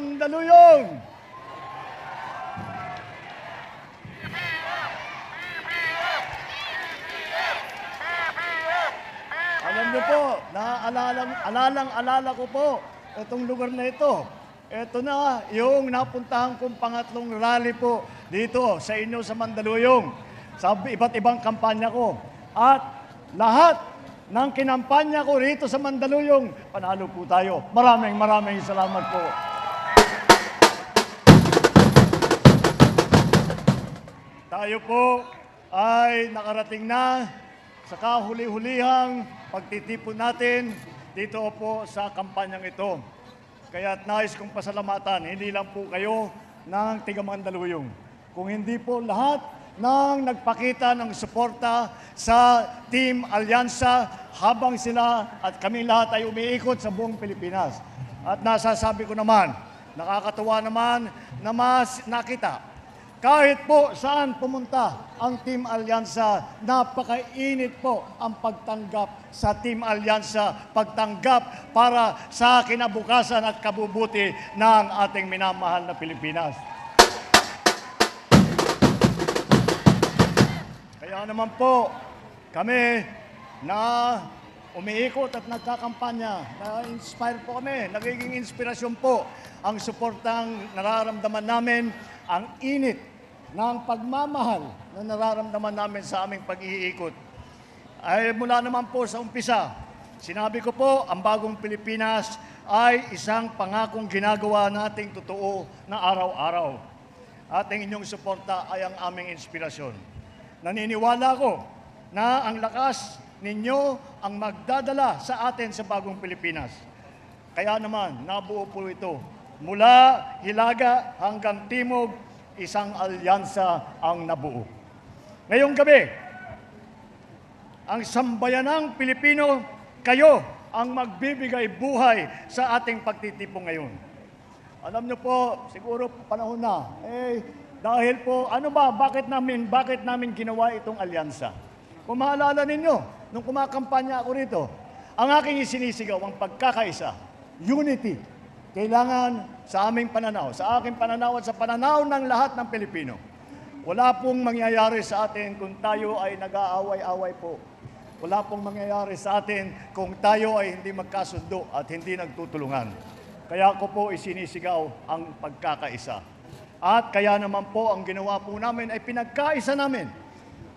Mandaluyong! Alam niyo po, alalang-alala ko po itong lugar na ito. Ito na yung napuntahan kong pangatlong rally po dito sa inyo sa Mandaluyong, sa iba't ibang kampanya ko. At lahat ng kinampanya ko rito sa Mandaluyong, panalo po tayo. Maraming salamat po. Tayo po ay nakarating na sa kahuli-hulihang pagtitipon natin dito po sa kampanyang ito. Kaya nais kong pasalamatan, hindi lang po kayo ng tiga Mandaluyong. Kung hindi po lahat ng nagpakita ng suporta sa Team Alyansa habang sila at kami lahat ay umiikot sa buong Pilipinas. At nasasabi ko naman, nakakatuwa naman na mas nakita. Kahit po saan pumunta ang Team Alyansa, napakainit po ang pagtanggap sa Team Alyansa, pagtanggap para sa kinabukasan at kabubuti ng ating minamahal na Pilipinas. Kaya naman po, kami na umiikot at nagkakampanya, na-inspire po kami, nagiging inspirasyon po ang suportang nararamdaman namin, ang init ng pagmamahal na nararamdaman namin sa aming pag-iikot. Ay mula naman po sa umpisa, sinabi ko po, ang bagong Pilipinas ay isang pangakong ginagawa nating totoo na araw-araw. At ang inyong suporta ay ang aming inspirasyon. Naniniwala ko na ang lakas ninyo ang magdadala sa atin sa bagong Pilipinas. Kaya naman, nabuo po ito. Mula Hilaga hanggang Timog, isang alyansa ang nabuo. Ngayong gabi, ang sambayanang Pilipino, kayo ang magbibigay buhay sa ating pagtitipon ngayon. Alam niyo po, siguro panahon na, dahil po, bakit namin ginawa itong alyansa? Kung maalala ninyo, nung kumakampanya ako rito, ang aking isinisigaw, ang pagkakaisa, unity. Kailangan sa aming pananaw, sa aking pananaw at sa pananaw ng lahat ng Pilipino. Wala pong mangyayari sa atin kung tayo ay nag-aaway-away po. Wala pong mangyayari sa atin kung tayo ay hindi magkasundo at hindi nagtutulungan. Kaya ko po isinisigaw ang pagkakaisa. At kaya naman po ang ginawa po namin ay pinagkaisa namin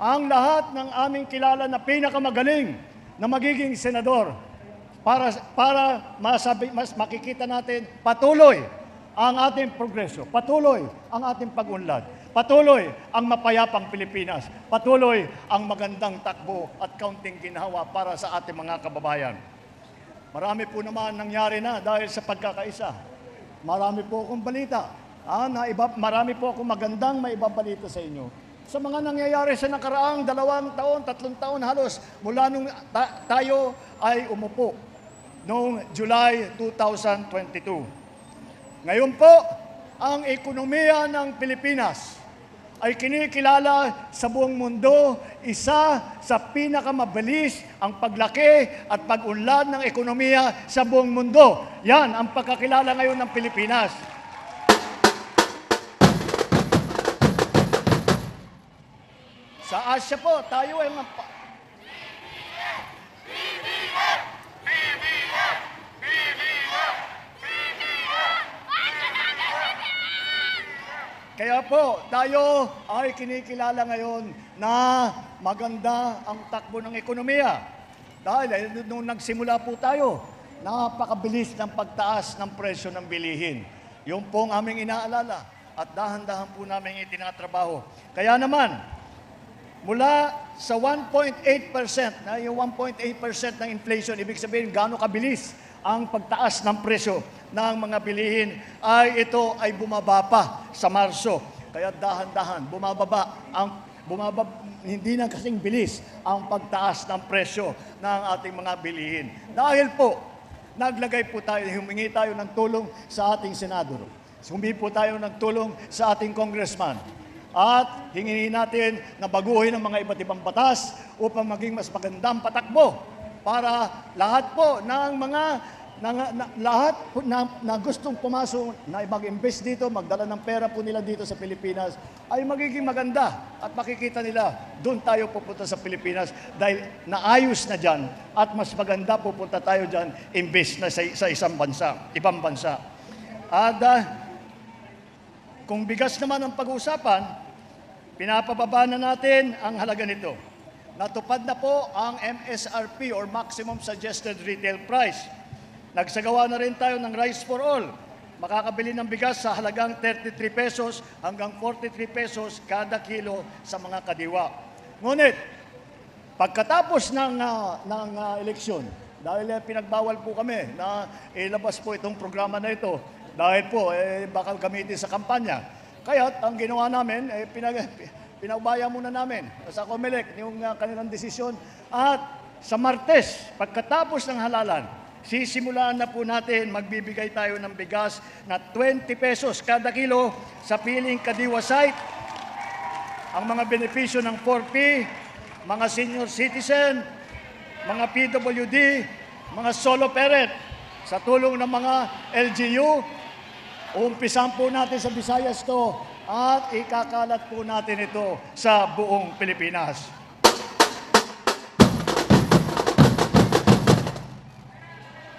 ang lahat ng aming kilala na pinakamagaling na magiging senador para mas makikita natin patuloy ang ating progreso, patuloy ang ating pag-unlad, patuloy ang mapayapang Pilipinas, patuloy ang magandang takbo at kaunting ginhawa para sa ating mga kababayan. Marami po naman nangyari na dahil sa pagkakaisa. Marami po akong balita. Marami po akong magandang maibabalita sa inyo. Sa mga nangyayari sa nakaraang 2 taon, 3 taon halos, mula nung tayo ay umupo noong July 2022. Ngayon po, ang ekonomiya ng Pilipinas ay kinikilala sa buong mundo, isa sa pinakamabilis ang paglaki at pag-unlad ng ekonomiya sa buong mundo. Yan ang pagkakilala ngayon ng Pilipinas. Sa Asia po, tayo ay Kaya po, tayo ay kinikilala ngayon na maganda ang takbo ng ekonomiya. Dahil nung nagsimula po tayo, napakabilis ng pagtaas ng presyo ng bilihin. Yung pong aming inaalala at dahan-dahan po namin itinatrabaho. Kaya naman, mula sa 1.8%, na yung 1.8% ng inflation, ibig sabihin gaano kabilis ang pagtaas ng presyo ng mga bilihin, ay ito ay bumaba pa sa Marso. Kaya dahan-dahan, hindi na kasing bilis ang pagtaas ng presyo ng ating mga bilihin. Dahil po, humingi tayo ng tulong sa ating senador. Humingi po tayo ng tulong sa ating congressman. At hingin natin na baguhin ang mga iba't ibang batas upang maging mas magandang patakbo para lahat po ng mga lahat na gustong pumasok na mag-invest dito, magdala ng pera po nila dito sa Pilipinas, ay magiging maganda at makikita nila doon tayo pupunta sa Pilipinas dahil naayos na dyan at mas maganda pupunta tayo dyan invest na sa isang bansa, ibang bansa. At kung bigas naman ang pag-uusapan, pinapababa na natin ang halaga nito. Natupad na po ang MSRP or Maximum Suggested Retail Price. Nagsagawa na rin tayo ng Rice for All. Makakabili ng bigas sa halagang 33 pesos hanggang 43 pesos kada kilo sa mga kadiwa. Ngunit, pagkatapos ng eleksyon, dahil pinagbawal po kami na ilabas po itong programa na ito, dahil po baka gamitin sa kampanya. Kaya ang ginawa namin, pinaubaya muna namin sa COMELEC yung kanilang desisyon. At sa Martes, pagkatapos ng halalan, sisimulaan na po natin, magbibigay tayo ng bigas na 20 pesos kada kilo sa piling kadiwa site. Ang mga benepisyo ng 4P, mga senior citizen, mga PWD, mga solo parent, sa tulong ng mga LGU, umpisan po natin sa Visayas to at ikakalat po natin ito sa buong Pilipinas.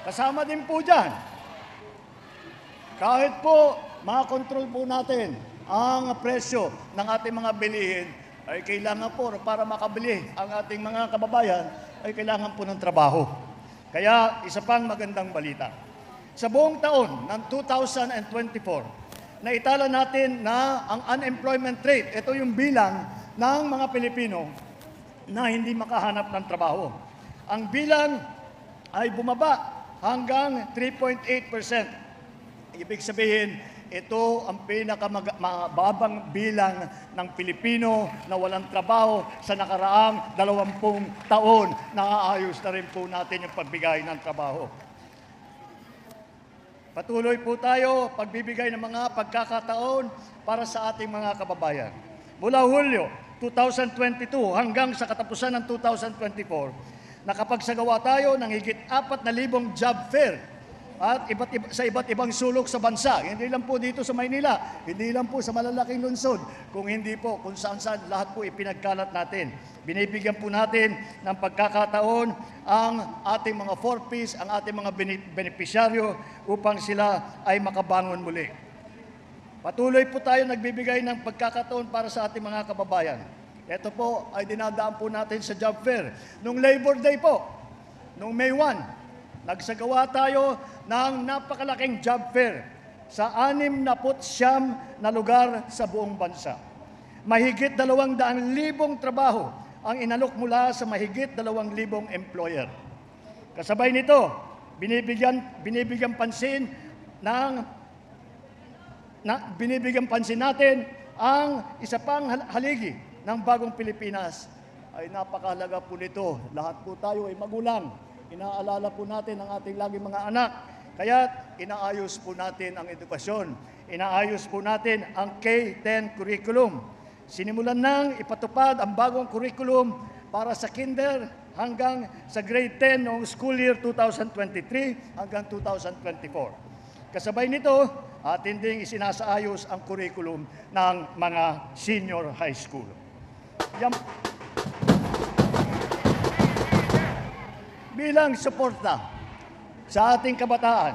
Kasama din po dyan, kahit po makakontrol po natin ang presyo ng ating mga bilihin, ay kailangan po para makabili ang ating mga kababayan, ay kailangan po ng trabaho. Kaya isa pang magandang balita. Sa buong taon ng 2024, naitala natin na ang unemployment rate, ito yung bilang ng mga Pilipino na hindi makahanap ng trabaho. Ang bilang ay bumaba hanggang 3.8%. Ibig sabihin, ito ang pinakamababang bilang ng Pilipino na walang trabaho sa nakaraang 20 taon. Naaayos na rin po natin yung pagbigay ng trabaho. Patuloy po tayo pagbibigay ng mga pagkakataon para sa ating mga kababayan. Mula Hulyo 2022 hanggang sa katapusan ng 2024, nakapagsagawa tayo ng higit 4,000 job fair at sa iba't ibang sulok sa bansa. Hindi lang po dito sa Maynila, hindi lang po sa malalaking lungsod, kung hindi po kung saan-saan lahat po ipinagkalat natin. Binibigyan po natin ng pagkakataon ang ating mga 4Ps, ang ating mga benepisyaryo upang sila ay makabangon muli. Patuloy po tayo nagbibigay ng pagkakataon para sa ating mga kababayan. Ito po ay dinadaan po natin sa job fair. Nung Labor Day po, nung May 1, nagsagawa tayo ng napakalaking job fair sa 69 na lugar sa buong bansa. Mahigit 200,000 trabaho ang inalok mula sa mahigit 2,000 employer. Kasabay nito, binibigyan pansin natin ang isa pang haligi ng bagong Pilipinas. Ay napakahalaga po nito. Lahat po tayo ay magulang. Inaalala po natin ang ating laging mga anak. Kaya inaayos po natin ang edukasyon. Inaayos po natin ang K-10 curriculum. Sinimulan nang ipatupad ang bagong curriculum para sa kinder hanggang sa grade 10 noong school year 2023 hanggang 2024. Kasabay nito, atin ding isinasaayos ang curriculum ng mga senior high school. Bilang suporta sa ating kabataan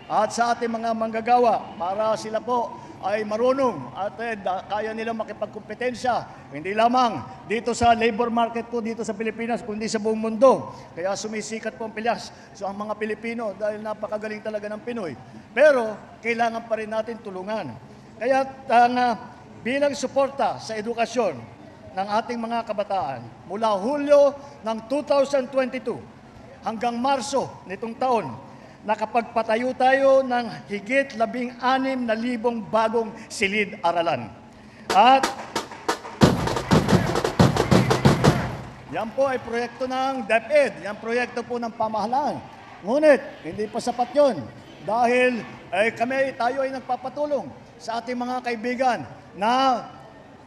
at sa ating mga manggagawa para sila po ay marunong at kaya nilang makipagkompetensya, hindi lamang dito sa labor market po dito sa Pilipinas, kundi sa buong mundo. Kaya sumisikat po ang Pilyas. So ang mga Pilipino, dahil napakagaling talaga ng Pinoy. Pero kailangan pa rin natin tulungan. Kaya bilang suporta sa edukasyon ng ating mga kabataan, mula Hulyo ng 2022 hanggang Marso nitong taon, nakapagpatayo tayo ng higit 16,000 bagong silid-aralan. At yan po ay proyekto ng DepEd, yan proyekto po ng pamahalaan. Ngunit, hindi pa sapat yun dahil tayo ay nagpapatulong sa ating mga kaibigan na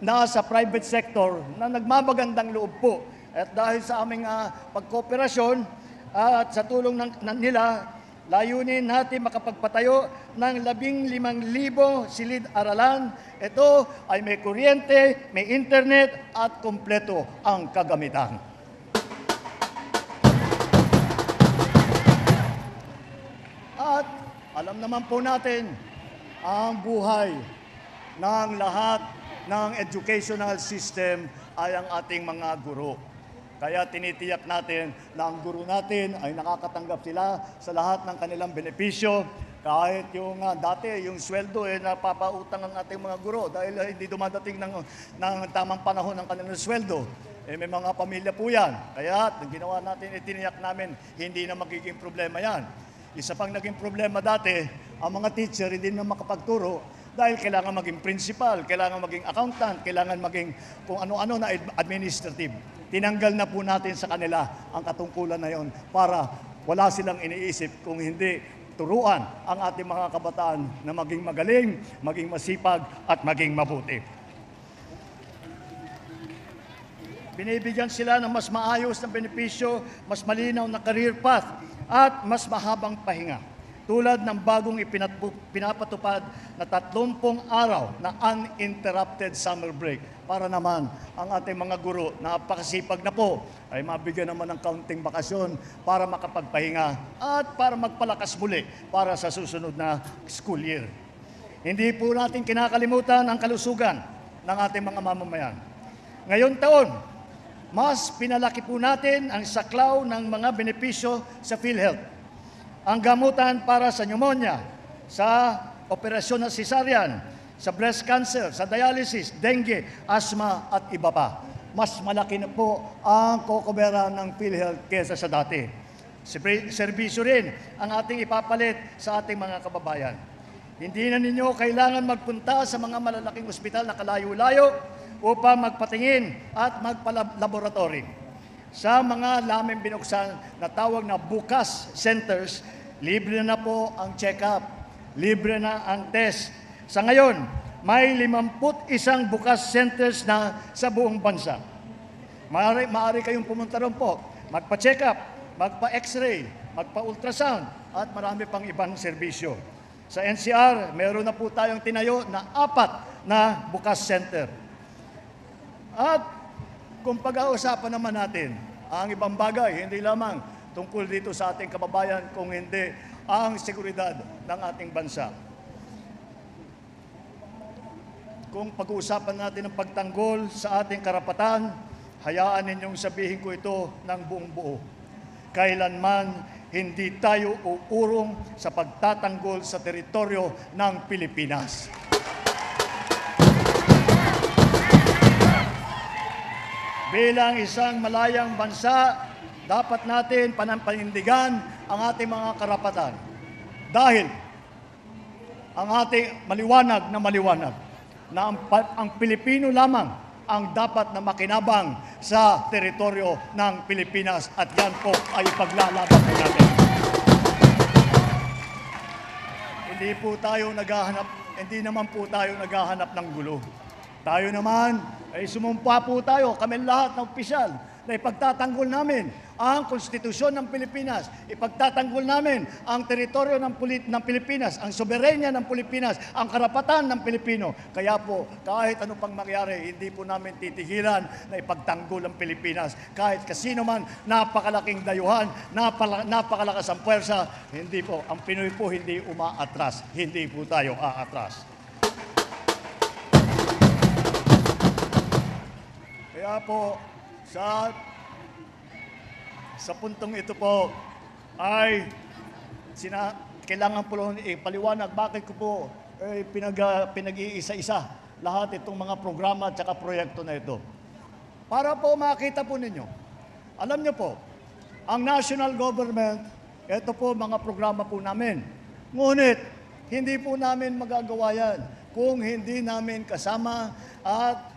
nasa private sector na nagmamagandang loob po. At dahil sa aming pagkooperasyon at sa tulong nila, Layunin natin makapagpatayo ng 15,000 silid-aralan. Ito ay may kuryente, may internet at kumpleto ang kagamitan. At alam naman po natin ang buhay ng lahat ng educational system ay ang ating mga guro. Kaya tinitiyak natin na ang guro natin ay nakakatanggap sila sa lahat ng kanilang benepisyo. Kahit yung dati, yung sweldo, napapautang ang ating mga guro dahil hindi dumadating ng tamang panahon ng kanilang sweldo. May mga pamilya po yan. Kaya ang ginawa natin, tiniyak namin, hindi na magiging problema yan. Isa pang naging problema dati, ang mga teacher hindi na makapagturo dahil kailangan maging principal, kailangan maging accountant, kailangan maging kung ano-ano na administrative. Tinanggal na po natin sa kanila ang katungkulan na yon para wala silang iniisip kung hindi turuan ang ating mga kabataan na maging magaling, maging masipag at maging mabuti. Binibigyan sila ng mas maayos na benepisyo, mas malinaw na career path at mas mahabang pahinga. Tulad ng bagong pinapatupad na 30 araw na uninterrupted summer break para naman ang ating mga guro na napakasipag na po ay mabigyan naman ng kaunting bakasyon para makapagpahinga at para magpalakas muli para sa susunod na school year. Hindi po natin kinakalimutan ang kalusugan ng ating mga mamamayan. Ngayon taon, mas pinalaki po natin ang saklaw ng mga benepisyo sa PhilHealth. Ang gamutan para sa pneumonia, sa operasyon na cesarean, sa breast cancer, sa dialysis, dengue, asthma at iba pa. Mas malaki na po ang kokobera ng PhilHealth kesa sa dati. Serbisyo rin ang ating ipapalit sa ating mga kababayan. Hindi na ninyo kailangan magpunta sa mga malalaking ospital na kalayo-layo upang magpatingin at magpalaboratory. Sa mga lamang binuksan na tawag na bukas centers, libre na po ang check-up, libre na ang test. Sa ngayon, may 51 bukas centers na sa buong bansa. Maaari kayong pumunta ron po, magpa-check-up, magpa-x-ray, magpa-ultrasound, at marami pang ibang serbisyo. Sa NCR, meron na po tayong tinayo na 4 na bukas center. At kung pag-ausapan naman natin ang ibang bagay, hindi lamang tungkol dito sa ating kababayan, kung hindi ang seguridad ng ating bansa. Kung pag-uusapan natin ang pagtanggol sa ating karapatan, hayaan ninyong sabihin ko ito ng buong buo. Kailanman hindi tayo uurong sa pagtatanggol sa teritoryo ng Pilipinas. Bilang isang malayang bansa, dapat natin panampanindigan ang ating mga karapatan. Dahil ang ating maliwanag na ang Pilipino lamang ang dapat na makinabang sa teritoryo ng Pilipinas at yan po ay paglalaban po natin. Hindi naman po tayo naghahanap ng gulo. Tayo naman ay sumumpa po tayo, kami lahat ng opisyal, na ipagtatanggol namin ang konstitusyon ng Pilipinas, ipagtatanggol namin ang teritoryo ng Pilipinas, ang soberenya ng Pilipinas, ang karapatan ng Pilipino. Kaya po, kahit ano pang mangyari, hindi po namin titigilan na ipagtanggol ang Pilipinas. Kahit kasino man, napakalaking dayuhan, napakalakas ang puwersa, hindi po, ang Pinoy po hindi umaatras, hindi po tayo aatras. Kaya po, sa puntong ito po ay kailangan po ipaliwanag bakit ko po pinag-iisa-isa lahat itong mga programa at saka proyekto na ito. Para po makita po ninyo, alam nyo po, ang national government, ito po mga programa po namin. Ngunit, hindi po namin magagawa yan kung hindi namin kasama at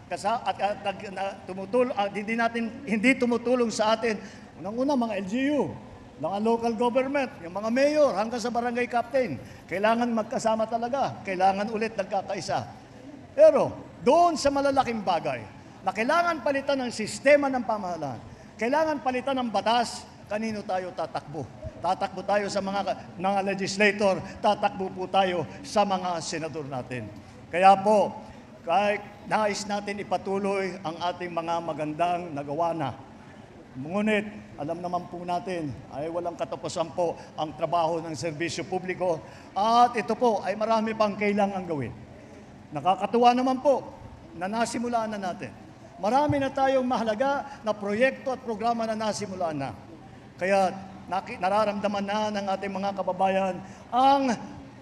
hindi tumutulong sa atin. Unang-una, mga LGU, mga local government, yung mga mayor, hanggang sa barangay captain. Kailangan magkasama talaga. Kailangan ulit nagkakaisa. Pero, doon sa malalaking bagay, na kailangan palitan ng sistema ng pamahalaan, kailangan palitan ng batas, kanino tayo tatakbo? tatakbo tayo sa mga legislator, tatakbo po tayo sa mga senador natin. Kaya po, kahit nais natin ipatuloy ang ating mga magandang nagawa na, ngunit alam naman po natin ay walang katapusan po ang trabaho ng serbisyo publiko at ito po ay marami pang kailangang gawin. Nakakatuwa naman po na nasimulaan na natin. Marami na tayong mahalaga na proyekto at programa na nasimulaan na. Kaya nararamdaman na ng ating mga kababayan ang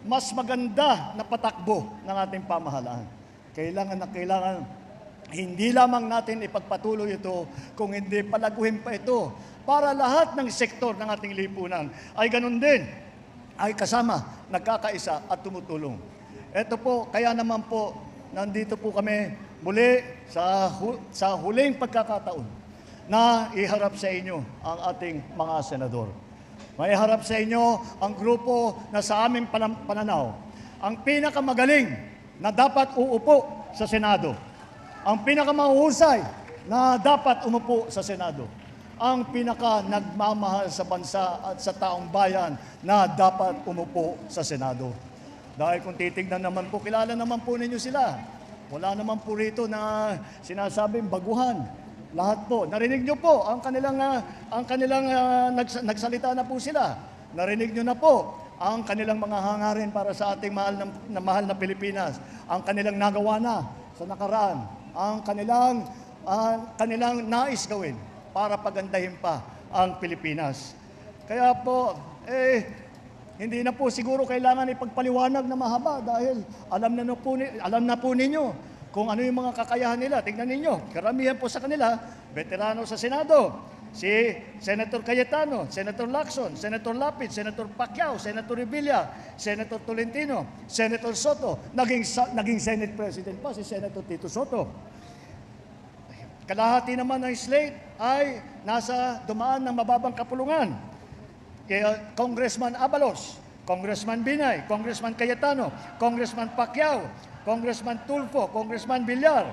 mas maganda na patakbo ng ating pamahalaan. Kailangan na kailangan hindi lamang natin ipagpatuloy ito, kung hindi palaguhin pa ito para lahat ng sektor ng ating lipunan ay ganun din, ay kasama, nagkakaisa at tumutulong. Ito po, kaya naman po, nandito po kami muli sa huling pagkakataon na iharap sa inyo ang ating mga senador. May harap sa inyo ang grupo na sa aming pananaw, ang pinakamagaling na dapat uupo sa Senado. Ang pinakamahusay na dapat umupo sa Senado. Ang pinaka-nagmamahal sa bansa at sa taong bayan na dapat umupo sa Senado. Dahil kung titignan naman po, kilala naman po ninyo sila. Wala naman po rito na sinasabing baguhan. Lahat po. Narinig nyo po ang kanilang nagsalita na po sila. Narinig nyo na po ang kanilang mga hangarin para sa ating mahal na Pilipinas. Ang kanilang nagawa na sa nakaraan. Ang kanilang nais gawin para pagandahin pa ang Pilipinas. Kaya po, hindi na po siguro kailangan ipagpaliwanag na mahaba dahil alam na po ninyo kung ano yung mga kakayahan nila. Tingnan ninyo, karamihan po sa kanila, veterano sa Senado. Si Senator Cayetano, Senator Lacson, Senator Lapid, Senator Pacquiao, Senator Revilla, Senator Tolentino, Senator Soto, naging Senate President pa si Senator Tito Soto. Kalahati naman ng slate ay nasa dumaan ng mababang kapulungan. Kaya Congressman Abalos, Congressman Binay, Congressman Cayetano, Congressman Pacquiao, Congressman Tulfo, Congressman Villar.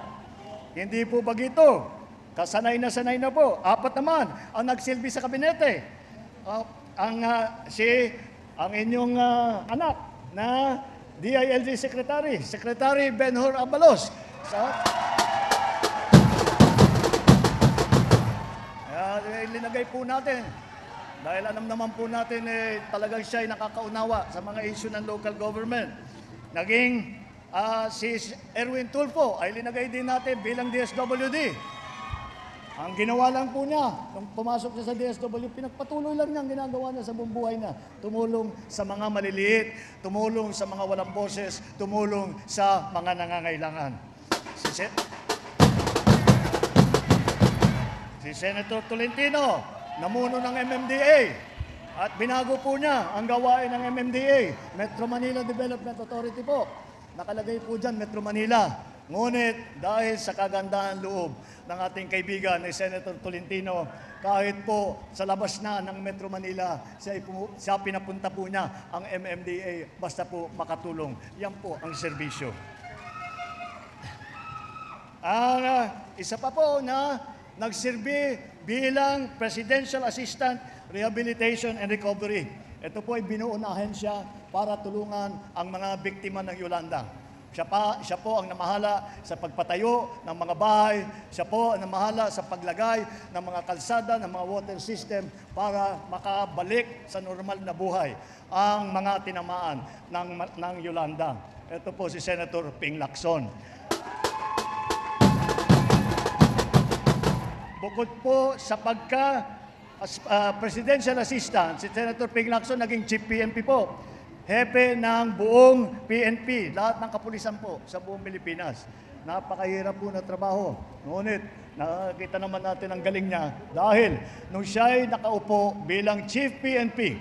Hindi po bagito. Kasanay na po. Apat naman ang nagsilbi sa kabinete. Ang inyong anak na DILG Secretary, Secretary Benhur Abalos. Linagay po natin. Dahil alam naman po natin talagang siya ay nakakaunawa sa mga issue ng local government. Naging si Erwin Tulfo ay linagay din natin bilang DSWD. Ang ginawa lang po niya, nung pumasok siya sa DSWD, pinagpatuloy lang niya ang ginagawa niya sa buong buhay na tumulong sa mga maliliit, tumulong sa mga walang boses, tumulong sa mga nangangailangan. Si Senator Tolentino, namuno ng MMDA at binago po niya ang gawain ng MMDA, Metro Manila Development Authority po. Nakalagay po dyan, Metro Manila. Ngunit dahil sa kagandahan loob ng ating kaibigan ni Senator Tolentino, kahit po sa labas na ng Metro Manila, siya pinapunta po niya ang MMDA basta po makatulong. Yan po ang serbisyo. Isa pa po na nagsilbi bilang Presidential Assistant Rehabilitation and Recovery. Ito po ay binuo na ahensya para tulungan ang mga biktima ng Yolanda. Siya po ang namahala sa pagpatayo ng mga bahay. Siya po ang namahala sa paglagay ng mga kalsada, ng mga water system para makabalik sa normal na buhay ang mga tinamaan ng Yolanda. Ito po si Senator Ping Lacson. Bukod po sa presidential assistant, si Senator Ping Lacson naging Chief PNP po. Hepe ng buong PNP, lahat ng kapulisan po sa buong Pilipinas. Napakahirap po na trabaho. Ngunit, nakakita naman natin ang galing niya dahil nung siya ay nakaupo bilang Chief PNP,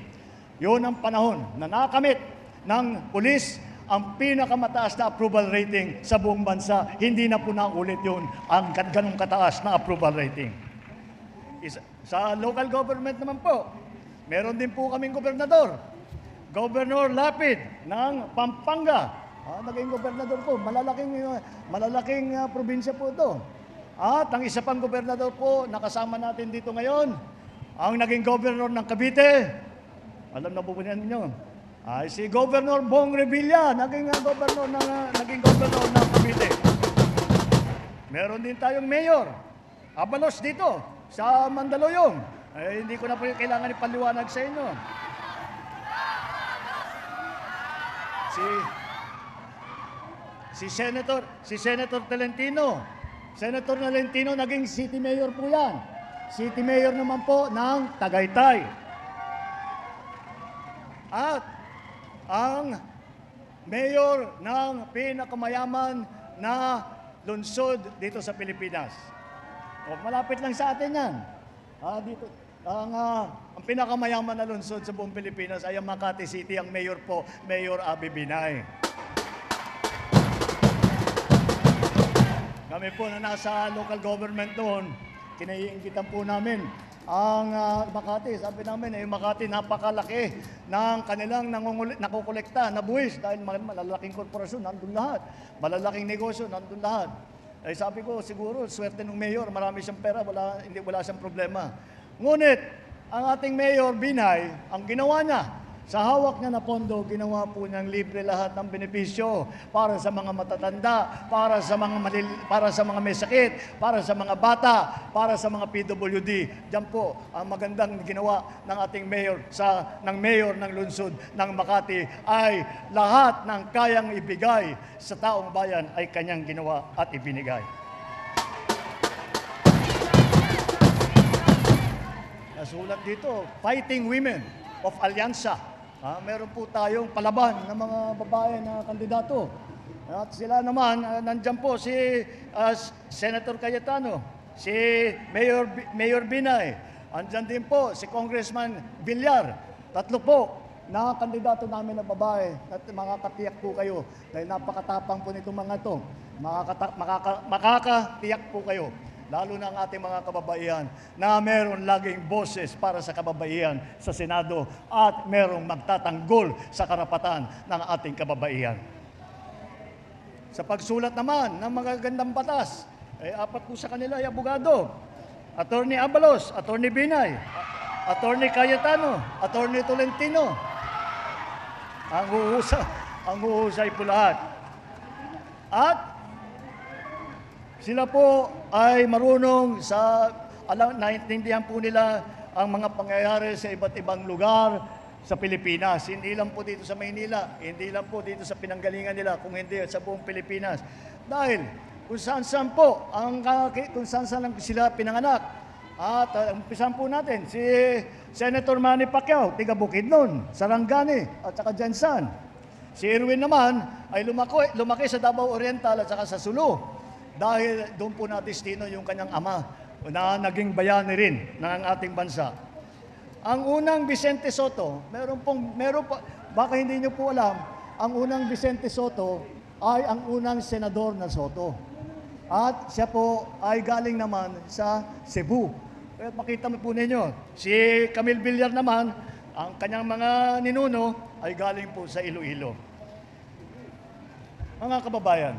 yun ang panahon na nakamit ng pulis ang pinakamataas na approval rating sa buong bansa. Hindi na po naulit yun ang ganong kataas na approval rating. Sa local government naman po, meron din po kaming gobernador. Governor Lapid ng Pampanga. Naging gobernador po. Malalaking probinsya po ito. At ang isa pang gobernador po, nakasama natin dito ngayon, ang naging governor ng Cavite, Alam na po niyan ninyo. Ay si Governor Bong Revilla, naging governor ng Cavite. Meron din tayong mayor, Abalos dito, sa Mandaluyong. Hindi ko na po kailangan ipaliwanag sa inyo. Si Senator Tolentino. Senator Tolentino naging city mayor po yan. City mayor naman po ng Tagaytay. At ang mayor ng pinakamayaman na lungsod dito sa Pilipinas. Malapit lang sa atin yan. Dito, ang pinakamayaman na lungsod sa buong Pilipinas ay ang Makati City. Ang mayor po, Mayor Abby Binay. Kami po na nasa local government doon, kinaiinggitan po namin ang Makati. Sabi namin, Makati napakalaki ng kanilang nakukolekta na buwis dahil malalaking korporasyon, nandun lahat. Malalaking negosyo, nandun lahat. Sabi ko, siguro, swerte ng mayor, marami siyang pera, wala siyang problema. Ngunit, ang ating Mayor Binay, ang ginawa niya, sa hawak niya na pondo, ginawa po niyang libre lahat ng benepisyo para sa mga matatanda, para sa mga may sakit, para sa mga bata, para sa mga PWD. Diyan po ang magandang ginawa ng ating mayor ng mayor ng lungsod ng Makati ay lahat ng kayang ibigay sa taong bayan ay kanyang ginawa at ibinigay. Nasulat dito, Fighting Women of Alyansa. Meron po tayong palaban ng mga babae na kandidato. At sila naman, nandyan po si Senator Cayetano, si Mayor Binay, andyan din po si Congressman Villar. Tatlo po na kandidato namin na babae at makakatiyak po kayo dahil napakatapang po nitong mga ito. Makakatiyak po kayo. Lalo na ang ating mga kababaihan na meron laging boses para sa kababaihan sa Senado at merong magtatanggol sa karapatan ng ating kababaihan. Sa pagsulat naman ng mga gandang batas, apat po sa kanila ay abogado. Attorney Abalos, Attorney Binay, Attorney Cayetano, Attorney Tolentino. Ang huhusay po lahat. At sila po ay marunong naintindihan po nila ang mga pangyayari sa iba't ibang lugar sa Pilipinas. Hindi lang po dito sa Maynila, hindi lang po dito sa pinanggalingan nila, kung hindi sa buong Pilipinas. Dahil kung saan-saan po, kung saan-saan lang sila pinanganak. At umpisan po natin, si Senator Manny Pacquiao, tiga Bukidnon, Sarangani, at saka Jansan. Si Erwin naman ay lumaki sa Davao Oriental at saka sa Sulu. Dahil doon po natestino yung kanyang ama na naging bayani rin ng ating bansa. Ang unang Vicente Soto, baka hindi nyo po alam, ang unang Vicente Soto ay ang unang senador na Soto. At siya po ay galing naman sa Cebu. Kaya makita mo po ninyo, si Camille Villar naman, ang kanyang mga ninuno ay galing po sa Iloilo. Mga kababayan,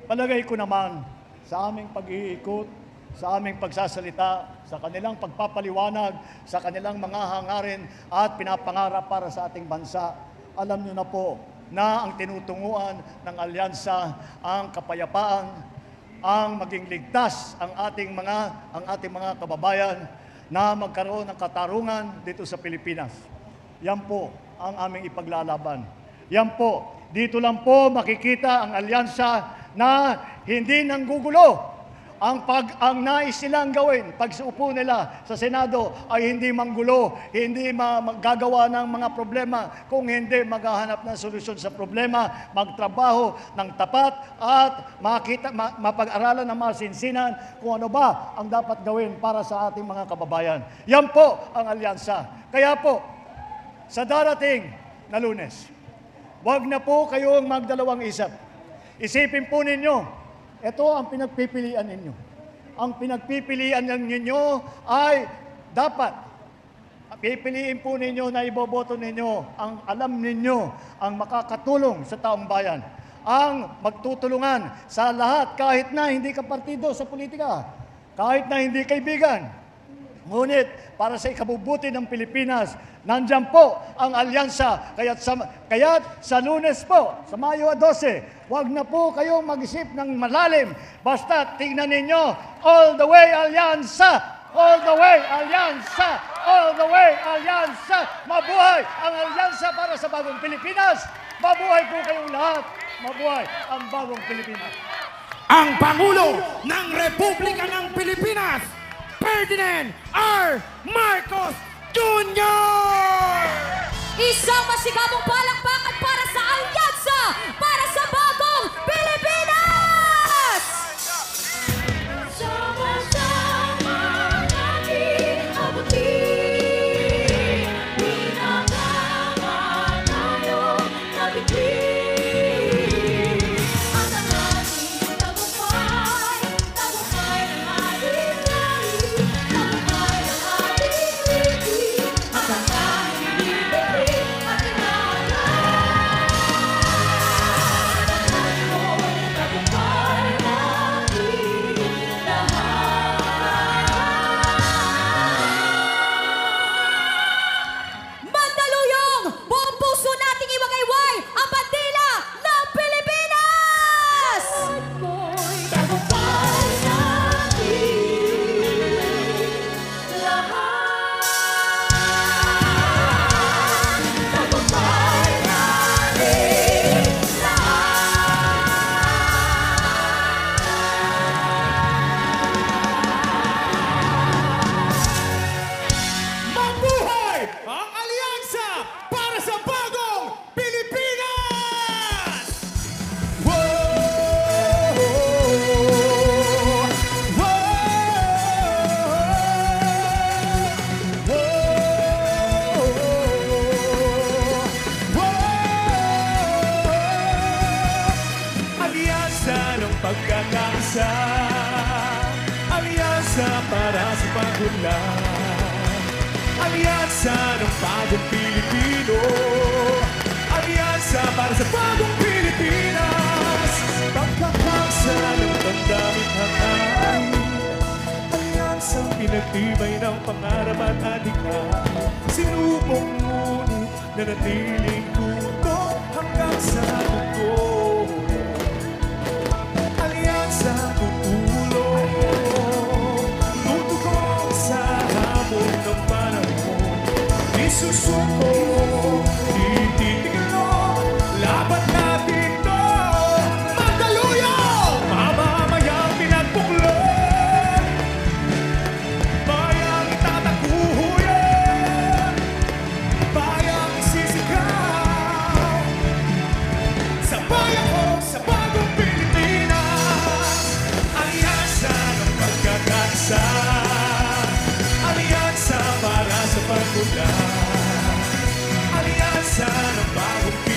palagay ko naman sa aming pag-iikot, sa aming pagsasalita, sa kanilang pagpapaliwanag, sa kanilang mga hangarin at pinapangarap para sa ating bansa, alam nyo na po na ang tinutunguan ng alyansa, ang kapayapaan, ang maging ligtas ang ating mga kababayan na magkaroon ng katarungan dito sa Pilipinas. Yan po ang aming ipaglalaban. Yan po, dito lang po makikita ang alyansa na hindi nanggugulo. Ang nais nilang gawin pag upo nila sa Senado ay hindi manggulo, hindi magagawa ng mga problema, kung hindi maghahanap ng solusyon sa problema, magtrabaho ng tapat at mapag-aralan ng masinsinan kung ano ba ang dapat gawin para sa ating mga kababayan. Yan po ang alyansa. Kaya po, sa darating na Lunes, huwag na po kayong magdalawang isip. Isipin po ninyo, ito ang pinagpipilian ninyo. Ang pinagpipilian ninyo ay dapat pipiliin po ninyo na iboboto ninyo ang alam ninyo ang makakatulong sa taong bayan. Ang magtutulungan sa lahat kahit na hindi ka partido sa politika, kahit na hindi kaibigan, Ngunit para sa ikabubuti ng Pilipinas, nandyan po ang alyansa. Kaya't sa Lunes po, sa Mayo 12, huwag na po kayong mag-isip ng malalim. Basta tingnan ninyo, all the way alyansa! All the way alyansa! All the way alyansa! Mabuhay ang alyansa para sa bagong Pilipinas! Mabuhay po kayong lahat! Mabuhay ang bagong Pilipinas! Ang Pangulo ng Republika ng Pilipinas, Ferdinand R. Marcos Jr. Isang masigabong palakpakan para sa alyansa para sa bagong Pilipinas! Sama-sama natin abutin, pinaglaban tayo nabitin. Ang ating tagumpay, tagumpay ng ating lahi, tagumpay ng ating lipi, at ang ating bibigay at inaanay. Tagumpay natin lahat. Mandaluyong, buong puso nating iwagayway ang bandila ng Pilipinas! Tagumpay natin lahat. Tagumpay natin Mabuhay ang alyansa para sa bagong Pilipinas! Whoa! Alyansa ng pagkakaisa, alyansa para sa paggulang, alyansa ng bagong Pilipino, alyansa para sa bagong Pilipinas, pagkakasa ng damdamin hangay, alyansang pinagtibay ng pangarap at adhikain, sinubok ngunit nanatiling tutok hanggang sa dugo. Alyansa tutulong, tutugong sa hamon ng panahon. Isusuko, tititigil laban natin to. Mandaluyong, mamamayang pinagbuklod, bayang itatakuyan, bayang isisigaw, sa bayan ko, sa bagong Pilipinas. Alyansa ng pagkakaisa, alyansa para sa paggulang, alyansa ng bagong Pilipinas.